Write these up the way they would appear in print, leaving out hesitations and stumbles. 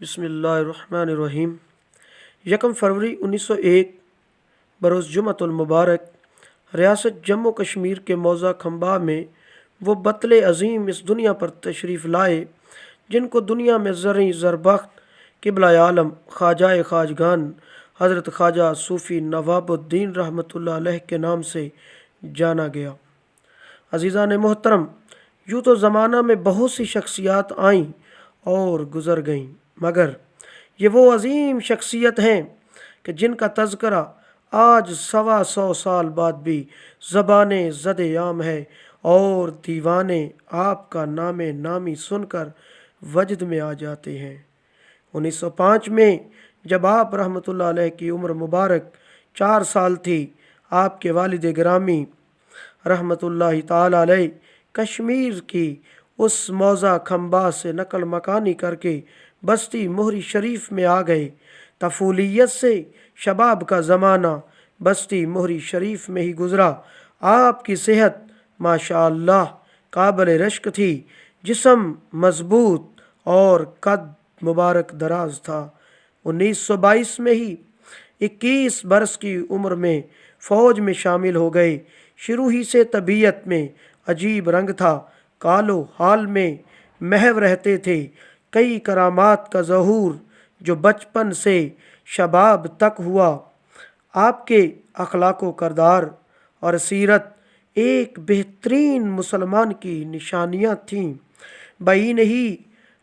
बिस्मिल्लाहिर्रहमानिर्रहीम। 1 फरवरी 1901 बरोज़ जुमअतुल मुबारक रियासत जम्मू कश्मीर के मौज़ा खंबा में वो बतले अज़ीम इस दुनिया पर तशरीफ़ लाए जिनको दुनिया में ज़र्री ज़रबख्त क़िबला आलम ख्वाजा ख्वाजगान हज़रत ख्वाजा सूफ़ी नवाबुद्दीन रहमतुल्लाह अलैह के नाम से जाना गया। अज़ीज़ान मोहतरम, यूँ तो ज़माना में बहुत सी शख्सियात आईं और गुज़र गईं, मगर ये वो अज़ीम शख्सियत हैं कि जिनका तज़करा आज 125 साल बाद भी ज़बाने ज़द आम है और दीवाने आपका नामे नामी सुनकर वजद में आ जाते हैं। 1905 में जब आप रहमतुल्लाह अलैह की उम्र मुबारक 4 साल थी, आपके वालिद गिरामी रहमतुल्लाह ताला अलैह कश्मीर की उस मौज़ा खंबा से नकल मकानी करके बस्ती मोहरी शरीफ में आ गए। तफूलियत से शबाब का ज़माना बस्ती मोहरी शरीफ में ही गुज़रा। आपकी सेहत माशाअल्लाह काबिल रश्क थी, जिस्म मज़बूत और कद मुबारक दराज था। 1922 में ही 21 बरस की उम्र में फ़ौज में शामिल हो गए। शुरू ही से तबीयत में अजीब रंग था, कालो हाल में महव रहते थे। कई करामात का ज़हूर जो बचपन से शबाब तक हुआ। आपके अखलाको करदार और सीरत एक बेहतरीन मुसलमान की निशानियाँ थीं। बई नहीं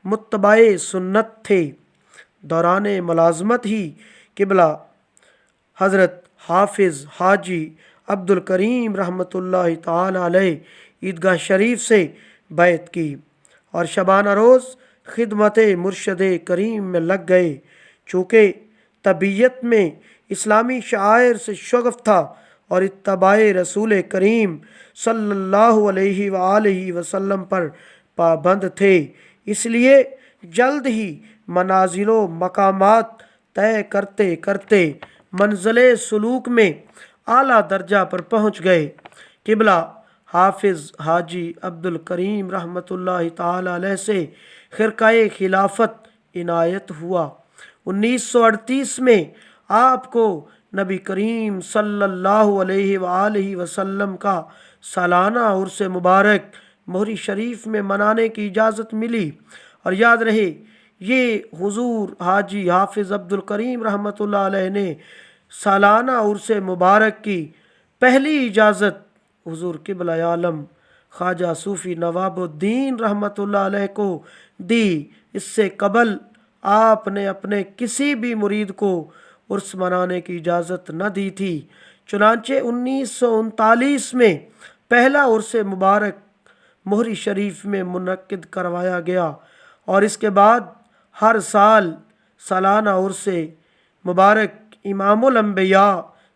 मुत्तबाए सुन्नत थे। दौरान मुलाजमत ही क़िबला हज़रत हाफिज़ हाजी अब्दुल करीम रहमतुल्लाह ताला अलैह ईदगाह शरीफ से बैत की और शबाना रोज़ खिदमत मुर्शद करीम में लग गए। चूँकि तबीयत में इस्लामी शायर से शगफ़ था और इत्तबाए रसूल करीम सल्लल्लाहु अलैहि वालैहि वसल्लम पर पाबंद थे, इसलिए जल्द ही मनाजिलो मकामात तय करते करते मंज़िले सुलूक में आला दर्जा पर पहुँच गए। क़िबला हाफिज़ हाजी अब्दुल करीम रहमतुल्लाह ताला अलैह से ख़िरक़ाए खिलाफत इनायत हुआ। 1938 में आपको नबी करीम सल्लल्लाहु अलैहि वसल्लम का सालाना उर्स मुबारक मोहरी शरीफ में मनाने की इजाज़त मिली। और याद रहे, ये हुज़ूर हाजी हाफिज़ अब्दुल करीम रहमतुल्लाह अलैह ने सालाना उर्स मुबारक की पहली इजाज़त हुज़ूर क़िबला आलम ख्वाजा सूफ़ी नवाबुद्दीन रहमतुल्लाह अलैह को दी। इससे कबल आपने अपने किसी भी मुरीद को उर्स मनाने की इजाज़त न दी थी। चुनांचे 1939 में पहला उर्स मुबारक मोहरी शरीफ में मुनक्किद करवाया गया और इसके बाद हर साल सालाना उर्स मुबारक इमामुल अंबिया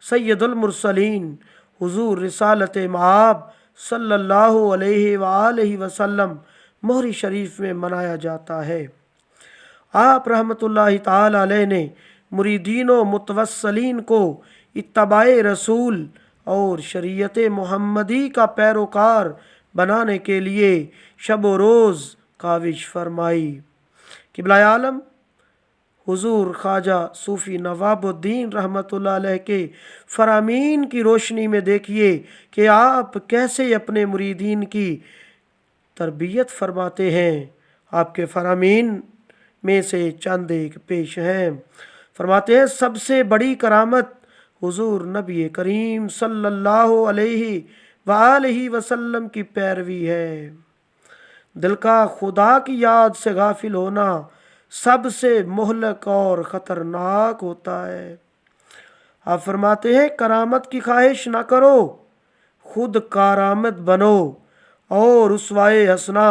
सैयदुल मुरसलीन हुज़ूर रिसालत मआब सल्लल्लाहु अलैहि वसल्लम मोहरी शरीफ में मनाया जाता है। आप रहमतुल्लाह ताला अलैह ने मुरीदीन व मुतवस्सलीन को इत्तबाए रसूल और शरीयत मुहम्मदी का पैरोकार बनाने के लिए शब व रोज़ काविश फरमाई। क़िबला आलम हुज़ूर ख्वाजा सूफ़ी नवाबुद्दीन रहमतुल्लाह अलैह के फ़रामीन की रोशनी में देखिए कि आप कैसे अपने मुरीदीन की तरबियत फरमाते हैं। आपके फ़रामीन में से चंद एक पेश हैं। फरमाते हैं, सबसे बड़ी करामत हुज़ूर नबी करीम सल्लल्लाहु अलैहि वसल्लम की पैरवी है। दिल का खुदा की याद से गाफिल होना सबसे मुहलक और ख़तरनाक होता है। आप फरमाते हैं, करामत की ख्वाहिश ना करो, खुद कारामद बनो और उसवाए हसना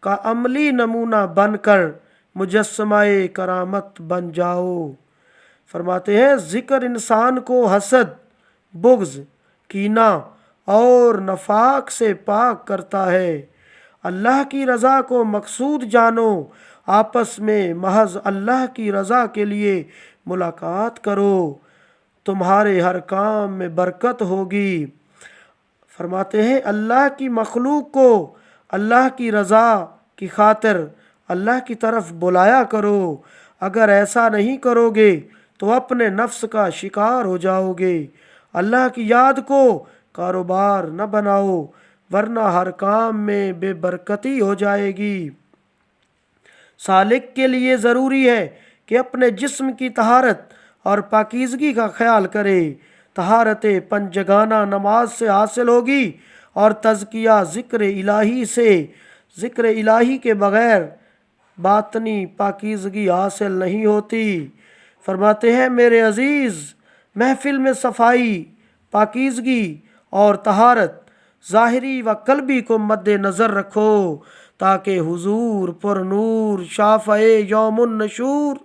का अमली नमूना बनकर मुजस्समाए करामत बन जाओ। फरमाते हैं, ज़िक्र इंसान को हसद, बुग़्ज़, कीना और नफाक से पाक करता है। अल्लाह की रज़ा को मकसूद जानो, आपस में महज अल्लाह की रज़ा के लिए मुलाकात करो, तुम्हारे हर काम में बरकत होगी। फरमाते हैं, अल्लाह की मखलूक को अल्लाह की रज़ा की खातिर अल्लाह की तरफ बुलाया करो। اگر ایسا نہیں کرو گے تو اپنے نفس کا شکار ہو جاؤ گے۔ اللہ کی یاد کو کاروبار نہ بناؤ ورنہ ہر کام میں بے برکتی ہو جائے گی۔ سالک کے لیے ضروری ہے کہ اپنے جسم کی طہارت اور پاکیزگی کا خیال کرے۔ طہارت پنجگانہ نماز سے حاصل ہوگی اور تزکیہ ذکر الہی سے۔ ذکر الہی کے بغیر باطنی پاکیزگی حاصل نہیں ہوتی۔ فرماتے ہیں میرے عزیز، محفل میں صفائی، پاکیزگی اور طہارت ظاہری و قلبی کو مد نظر رکھو تاکہ حضور پر نور شافع یوم النشور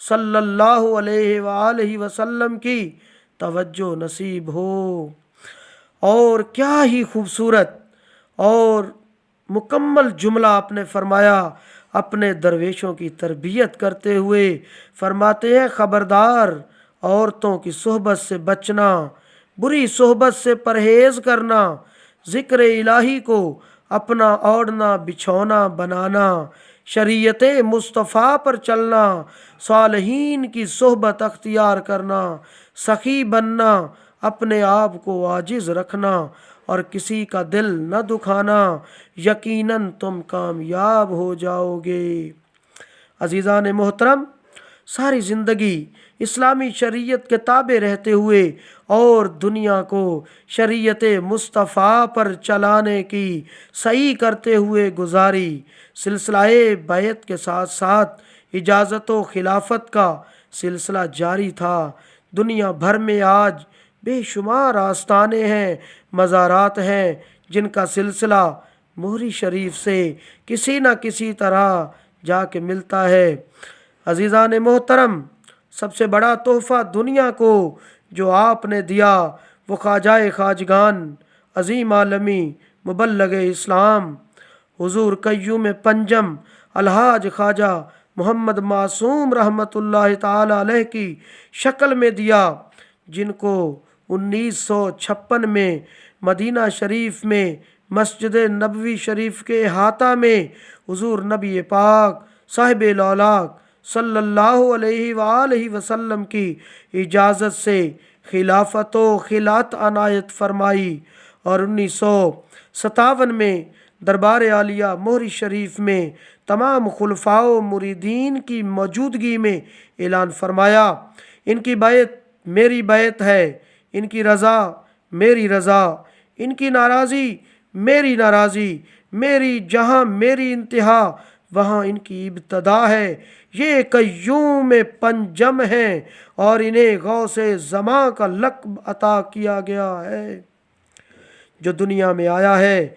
صلی اللہ علیہ وآلہ وسلم کی توجہ نصیب ہو۔ اور کیا ہی خوبصورت اور مکمل جملہ آپ نے فرمایا اپنے درویشوں کی تربیت کرتے ہوئے۔ فرماتے ہیں خبردار، عورتوں کی صحبت سے بچنا، بری صحبت سے پرہیز کرنا، ذکر الہی کو اپنا اوڑھنا بچھونا بنانا، شریعت مصطفیٰ پر چلنا، صالحین کی صحبت اختیار کرنا، سخی بننا، اپنے آپ کو عاجز رکھنا اور کسی کا دل نہ دکھانا، یقیناً تم کامیاب ہو جاؤ گے۔ عزیزان محترم، ساری زندگی اسلامی شریعت کے تابع رہتے ہوئے اور دنیا کو شریعت مصطفیٰ پر چلانے کی سعی کرتے ہوئے گزاری۔ سلسلہ بیعت کے ساتھ ساتھ اجازت و خلافت کا سلسلہ جاری تھا۔ دنیا بھر میں آج بے شمار آستانے ہیں، مزارات ہیں جن کا سلسلہ مہری شریف سے کسی نہ کسی طرح جا کے ملتا ہے۔ عزیزان محترم، سب سے بڑا تحفہ دنیا کو جو آپ نے دیا وہ خواجہ خواجگان عظیم عالمی مبلغ اسلام حضور قیوم پنجم الحاج خواجہ محمد معصوم رحمۃ اللہ تعالی علیہ کی شکل میں دیا، جن کو 1956 میں مدینہ شریف میں مسجد نبوی شریف کے احاطہ میں حضور نبی پاک صاحب الاولاق صلی اللہ علیہ وآلہ وسلم کی اجازت سے خلافت و خلعت عنایت فرمائی، اور 1957 میں دربار عالیہ مہری شریف میں تمام خلفاء و مریدین کی موجودگی میں اعلان فرمایا، ان کی بیعت میری بیعت ہے، ان کی رضا میری رضا، ان کی ناراضی میری ناراضی، میری جہاں میری انتہا وہاں ان کی ابتدا ہے۔ یہ قیوم پنجم ہیں اور انہیں غوث زماں کا لقب عطا کیا گیا ہے۔ جو دنیا میں آیا ہے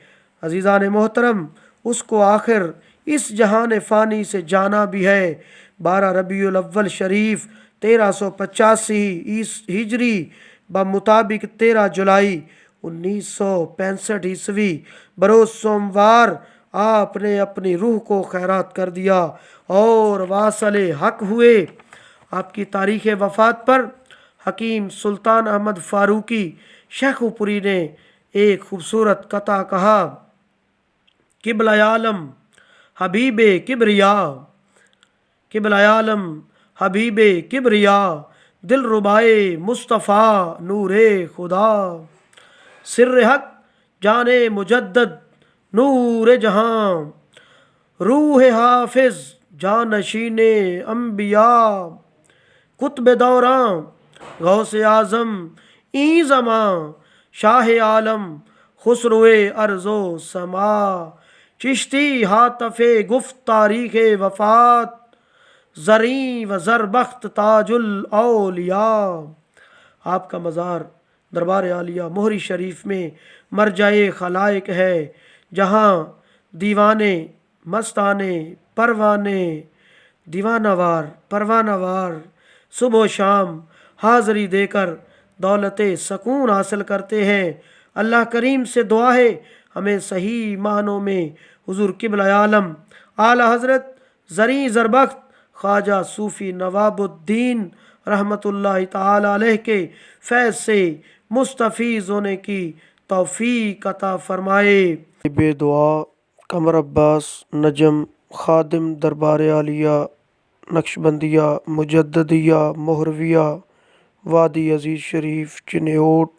عزیزان محترم، اس کو آخر اس جہان فانی سے جانا بھی ہے۔ 12 ربیع الاول شریف 1385 ہجری بمطابق 13 جولائی 1965 عیسوی بروز سوموار آپ نے اپنی روح کو خیرات کر دیا اور واصل حق ہوئے۔ آپ کی تاریخ وفات پر حکیم سلطان احمد فاروقی شیخو پوری نے ایک خوبصورت قطعہ کہا: قبلہ عالم حبیب کبریا، قبلہ عالم حبیب کبریا، دل ربائے مصطفیٰ نور خدا، سر حق جان مجدد نور جہاں، روح حافظ جانشین انبیاء، قطب دوراں غوث اعظم این زماں، شاہ عالم خسرو ارض و سما، چشتی ہاتف گفت تاریخ وفات، زریں و زربخت تاج الاولیاء۔ آپ کا مزار دربار عالیہ مہری شریف میں مرجع خلائق ہے، جہاں دیوانے مستانے پروانے دیوانہ وار صبح و شام حاضری دے کر دولت سکون حاصل کرتے ہیں۔ اللہ کریم سے دعا ہے ہمیں صحیح معنوں میں حضور قبلہ عالم اعلی حضرت زریں زربخت خواجہ صوفی نواب الدین رحمۃ اللہ تعالی علیہ کے فیض سے مستفیض ہونے کی توفیق عطا فرمائے۔ بے دعا قمر عباس نجم خادم دربار عالیہ نقشبندیہ، مجددیہ، مہرویہ، وادی عزیز شریف، چنیوٹ،